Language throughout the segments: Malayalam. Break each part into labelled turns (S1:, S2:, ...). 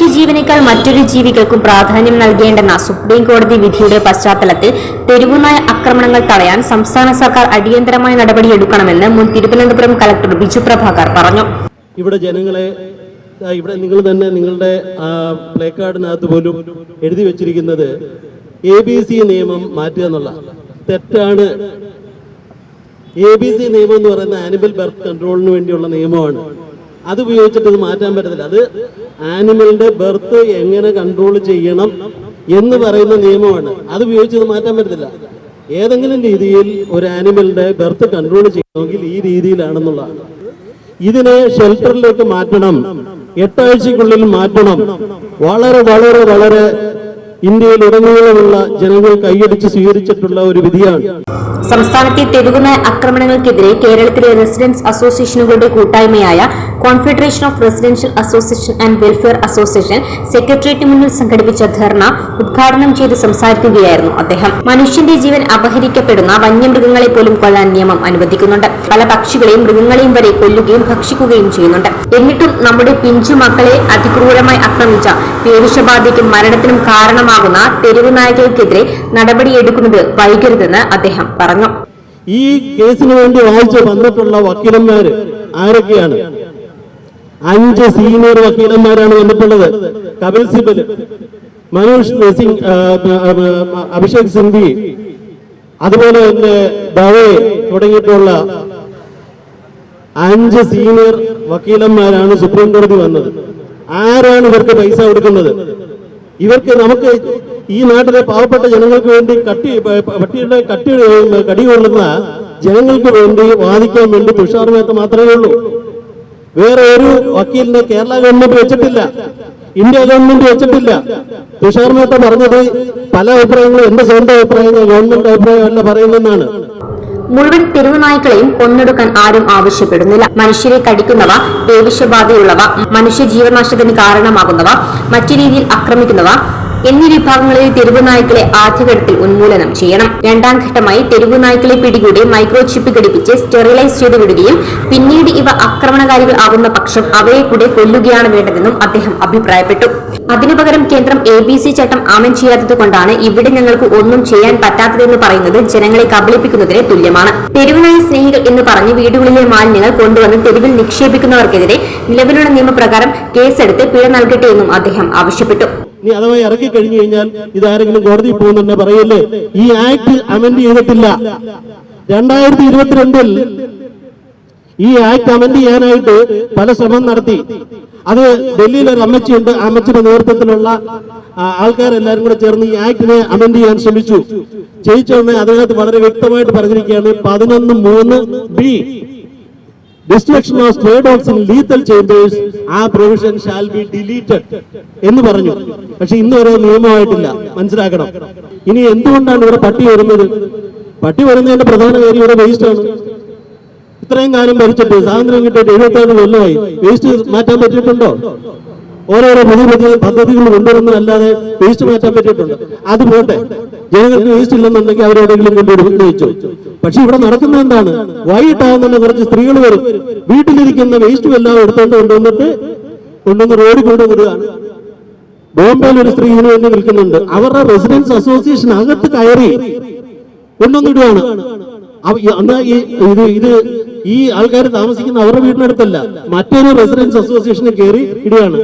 S1: മനുഷ്യജീവനേക്കാൾ മറ്റൊരു ജീവികൾക്കും പ്രാധാന്യം നൽകേണ്ടെന്ന സുപ്രീം കോടതി വിധിയുടെ പശ്ചാത്തലത്തിൽ തെരുവുനായ ആക്രമണങ്ങൾ തടയാൻ സംസ്ഥാന സർക്കാർ അടിയന്തരമായ നടപടിയെടുക്കണമെന്ന് മുൻ തിരുവനന്തപുരം കളക്ടർ ബിജു പ്രഭാകർ പറഞ്ഞു.
S2: ഇവിടെ ജനങ്ങളെ ഇവിടെ നിങ്ങൾ തന്നെ നിങ്ങളുടെ പ്ലേ കാർഡിനകത്ത് പോലും എഴുതി വെച്ചിരിക്കുന്നത് ABC നിയമം മാറ്റുക എന്നുള്ള തെറ്റാണ്. ABC നിയമം എന്ന് പറയുന്ന ആനിമൽ ബർത്ത് കൺട്രോളിന് വേണ്ടിയുള്ള നിയമമാണ്. അത് ഉപയോഗിച്ചിട്ട് ഇത് മാറ്റാൻ പറ്റത്തില്ല. അത് ആനിമലിന്റെ ബർത്ത് എങ്ങനെ കൺട്രോൾ ചെയ്യണം എന്ന് പറയുന്ന നിയമമാണ്. അത് ഉപയോഗിച്ചത് മാറ്റാൻ പറ്റത്തില്ല. ഏതെങ്കിലും രീതിയിൽ ഒരു ആനിമലിന്റെ ബർത്ത് കൺട്രോൾ ചെയ്യണമെങ്കിൽ ഈ രീതിയിലാണെന്നുള്ളതാണ്. ഇതിനെ ഷെൽട്ടറിലേക്ക് മാറ്റണം, 8 ആഴ്ചക്കുള്ളിൽ മാറ്റണം. വളരെ വളരെ വളരെ ഇന്ത്യയിലുടനീളമുള്ള ജനങ്ങൾ കൈയടിച്ച് സ്വീകരിച്ചിട്ടുള്ള ഒരു വിധിയാണ്.
S1: സംസ്ഥാനത്തെ തെരുവുനായ ആക്രമണങ്ങൾക്കെതിരെ കേരളത്തിലെ റെസിഡൻസ് അസോസിയേഷനുകളുടെ കൂട്ടായ്മയായ confederation of residential association and welfare association സെക്രട്ടേറിയറ്റിന് മുന്നിൽ സംഘടിപ്പിച്ച ധർണ ഉദ്ഘാടനം ചെയ്ത് സംസാരിക്കുകയായിരുന്നു അദ്ദേഹം. മനുഷ്യന്റെ ജീവൻ അപഹരിക്കപ്പെടുന്ന വന്യമൃഗങ്ങളെ പോലും കൊല്ലാൻ നിയമം അനുവദിക്കുന്നുണ്ട്. പല പക്ഷികളെയും മൃഗങ്ങളെയും വരെ കൊല്ലുകയും ഭക്ഷിക്കുകയും ചെയ്യുന്നുണ്ട്. എന്നിട്ടും നമ്മുടെ പിഞ്ചു മക്കളെ അതിക്രൂരമായി ആക്രമിച്ച പേവിഷബാധയ്ക്കും മരണത്തിനും കാരണമാകുന്ന തെരുവുനായകൾക്കെതിരെ നടപടിയെടുക്കുന്നത് വൈകരുതെന്ന് അദ്ദേഹം പറഞ്ഞു.
S2: ഈ കേസിന് വേണ്ടി വായിച്ച് വന്നിട്ടുള്ള വക്കീലന്മാര് ആരൊക്കെയാണ്? 5 സീനിയർ വക്കീലന്മാരാണ് വന്നിട്ടുള്ളത്. കപിൽ സിബൽ, മനോജ് സിംഗ്, അഭിഷേക് സിംഘി, അതുപോലെ തന്നെ ദവേ തുടങ്ങിയിട്ടുള്ള 5 സീനിയർ വക്കീലന്മാരാണ് സുപ്രീം കോടതി വന്നത്. ആരാണ് ഇവർക്ക് പൈസ കൊടുക്കുന്നത്? ഇവർക്ക് നമുക്ക് ഈ നാട്ടിലെ പാവപ്പെട്ട ജനങ്ങൾക്ക് വേണ്ടി പട്ടിയുടെ കടി കൊള്ളുന്ന ജനങ്ങൾക്ക് വേണ്ടി വാദിക്കാൻ വേണ്ടി തുഷാർ മേത്ത മാത്രമേ ഉള്ളൂ. വേറെ ഒരു വക്കീലിനെ കേരള ഗവൺമെന്റ് വെച്ചിട്ടില്ല, ഇന്ത്യ ഗവൺമെന്റ് വെച്ചിട്ടില്ല. തുഷാർ മേത്ത പറഞ്ഞത് പല അഭിപ്രായങ്ങളും എന്റെ സ്വന്തം അഭിപ്രായങ്ങൾ, ഗവൺമെന്റ് അഭിപ്രായമല്ല പറയുന്നതെന്നാണ്.
S1: മുഴുവൻ തെരുവുനായ്ക്കളെയും കൊന്നൊടുക്കാൻ ആരും ആവശ്യപ്പെടുന്നില്ല. മനുഷ്യരെ കടിക്കുന്നവ, പേവിഷബാധയുള്ളവ, മനുഷ്യ ജീവനാശത്തിന് കാരണമാകുന്നവ, മറ്റു രീതിയിൽ ആക്രമിക്കുന്നവ എന്നീ വിഭാഗങ്ങളിൽ തെരുവുനായ്ക്കളെ ആദ്യഘട്ടത്തിൽ ഉന്മൂലനം ചെയ്യണം. 2ാം ഘട്ടമായി തെരുവുനായ്ക്കളെ പിടികൂടി മൈക്രോ ചിപ്പ് ഘടിപ്പിച്ച് സ്റ്റെറിലൈസ് ചെയ്ത് വിടുകയും പിന്നീട് ഇവ ആക്രമണകാരികൾ ആകുന്ന പക്ഷം അവയെ കൂടെ കൊല്ലുകയാണ് വേണ്ടതെന്നും അദ്ദേഹം അഭിപ്രായപ്പെട്ടു. അതിനു പകരം കേന്ദ്രം ABC ചട്ടം ആമൻ ചെയ്യാത്തത് കൊണ്ടാണ് ഇവിടെ ഞങ്ങൾക്ക് ഒന്നും ചെയ്യാൻ പറ്റാത്തതെന്ന് പറയുന്നത് ജനങ്ങളെ കബളിപ്പിക്കുന്നതിന് തുല്യമാണ്. തെരുവുനായ സ്നേഹികൾ എന്ന് പറഞ്ഞ് വീടുകളിലെ മാലിന്യങ്ങൾ കൊണ്ടുവന്ന് തെരുവിൽ നിക്ഷേപിക്കുന്നവർക്കെതിരെ നിലവിലുള്ള നിയമപ്രകാരം കേസെടുത്ത് പിഴ നൽകട്ടെ എന്നും അദ്ദേഹം ആവശ്യപ്പെട്ടു.
S2: നീ അഥവാ ഇറക്കി കഴിഞ്ഞു കഴിഞ്ഞാൽ ഇതാരെങ്കിലും കോടതിയിൽ പോകുന്നുണ്ടെ പറയല്ലേ, ഈ ആക്ട് അമെൻഡ് ചെയ്തിട്ടില്ല. 2022 ഈ ആക്ട് അമെൻഡ് ചെയ്യാനായിട്ട് പല ശ്രമം നടത്തി. അത് ഡൽഹിയിൽ ഒരു അമ്മച്ചിയുണ്ട്. അമ്മച്ചിയുടെ നേതൃത്വത്തിലുള്ള ആൾക്കാരെല്ലാരും കൂടെ ചേർന്ന് ഈ ആക്ടിനെ അമെൻഡ് ചെയ്യാൻ ശ്രമിച്ചു. ചെയ്യിച്ചോണ്ട് അതിനകത്ത് വളരെ വ്യക്തമായിട്ട് പറഞ്ഞിരിക്കുകയാണ് 11(3)(b) Destruction of stray dogs in lethal chambers, ആ പ്രൊവിഷൻ ഷാൽ ബി ഡിലീറ്റഡ് എന്ന് പറഞ്ഞു. പക്ഷെ ഇന്ന് വരെ നിയമമായിട്ടില്ല. മനസ്സിലാക്കണം. ഇനി എന്തുകൊണ്ടാണ് ഇവിടെ പട്ടി വരുന്നത്? പട്ടി വരുന്നതിന്റെ പ്രധാന കാര്യം ഇവിടെ വേസ്റ്റ് ആണ്. ഇത്രയും കാലം ഭരിച്ചിട്ട് സ്വാതന്ത്ര്യം കിട്ടിയിട്ട് 77 കൊല്ലമായി വേസ്റ്റ് മാറ്റാൻ പറ്റിയിട്ടുണ്ടോ? ഓരോരോ പുതിയ പുതിയ പദ്ധതികൾ കൊണ്ടുവരുന്നതല്ലാതെ വേസ്റ്റ് മാറ്റാൻ പറ്റിയിട്ടുണ്ട്. അത് പോട്ടെ, ജനങ്ങൾക്ക് വേസ്റ്റ് ഇല്ലെന്നുണ്ടെങ്കിൽ അവരെവിടെയെങ്കിലും കൊണ്ടുവരുമെന്ന് വെച്ചു. പക്ഷെ ഇവിടെ നടക്കുന്നത് എന്താണ്? വൈകിട്ടാകുന്ന കുറച്ച് സ്ത്രീകൾ വരും, വീട്ടിലിരിക്കുന്ന വേസ്റ്റും എല്ലാം എടുത്തോണ്ട് കൊണ്ടുവന്ന് റോഡിൽ കൊണ്ടുവന്നിടുകയാണ്. ബോംബെയിൽ ഒരു സ്ത്രീ ഇതിനു വേണ്ടി നിൽക്കുന്നുണ്ട്. അവരുടെ റെസിഡൻസ് അസോസിയേഷൻ അകത്ത് കയറി കൊണ്ടുവന്നിടുകയാണ്. ഇത് ഈ ആൾക്കാർ താമസിക്കുന്ന അവരുടെ വീടിനടുത്തല്ല, മറ്റൊരു റെസിഡൻസ് അസോസിയേഷനിൽ കയറി ഇടുകയാണ്.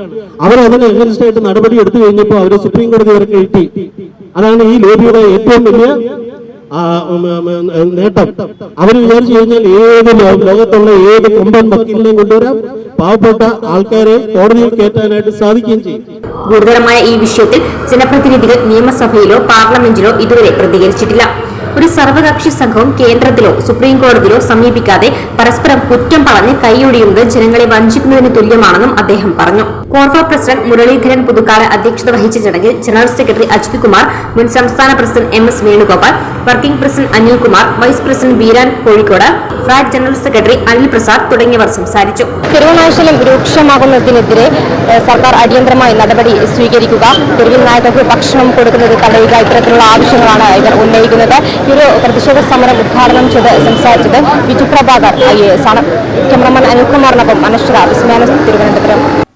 S2: അവരതിന് എഗൻസ്റ്റ് ആയിട്ട് നടപടി എടുത്തു കഴിഞ്ഞപ്പോൾ അവര് സുപ്രീം കോടതി വരെ കയറ്റി. അതാണ് ഈ ലോബിയുടെ ഏറ്റവും വലിയ നേട്ടം. അവർ വിചാരിച്ചു കഴിഞ്ഞാൽ ഏത് ലോകത്തുള്ള ഏത് കൊമ്പൻ വക്കീലിനെയും കൊണ്ടുവരാം, പാവപ്പെട്ട ആൾക്കാരെ കോടതിയിൽ കയറ്റാനായിട്ട് സാധിക്കുകയും ചെയ്യും.
S1: ഗുരുതരമായ ഈ വിഷയത്തിൽ ജനപ്രതിനിധികൾ നിയമസഭയിലോ പാർലമെന്റിലോ ഇതുവരെ പ്രതികരിച്ചിട്ടില്ല. ഒരു സർവകക്ഷി സംഘവും കേന്ദ്രത്തിലോ സുപ്രീം കോടതിയിലോ സമീപിക്കാതെ പരസ്പരം കുറ്റം പറഞ്ഞ് കൈയൊഴിയുന്നത് ജനങ്ങളെ വഞ്ചിക്കുന്നതിന് തുല്യമാണെന്നും അദ്ദേഹം പറഞ്ഞു. കോൺഫോ പ്രസിഡന്റ് മുരളീധരൻ പുതുക്കാട് അധ്യക്ഷത വഹിച്ച ചടങ്ങിൽ ജനറൽ സെക്രട്ടറി അജിത് കുമാർ, മുൻ സംസ്ഥാന president MS Venugopal, working president Anilkumar, vice president Beeran Kozhikode, FRAT general secretary Anil Prasad തുടങ്ങിയവർ സംസാരിച്ചു.
S3: തെരുവുനായ്ശല്യം രൂക്ഷമാകുന്നതിനെതിരെ സർക്കാർ അടിയന്തരമായി നടപടി സ്വീകരിക്കുക, തെരുവിൽ നായകർക്ക് ഭക്ഷണം കൊടുക്കുന്നത് തടയുക, ഇത്തരത്തിലുള്ള ആവശ്യങ്ങളാണ് ഇവർ ഉന്നയിക്കുന്നത്. ഈ ഒരു പ്രതിഷേധ സമരം ഉദ്ഘാടനം ചെയ്ത് സംസാരിച്ചത് ബിജു പ്രഭാകർ IAS ആണ്. ക്യാമറമാൻ അനിൽകുമാറിനൊപ്പം അനശ്വര, വിസ്മയാന, തിരുവനന്തപുരം.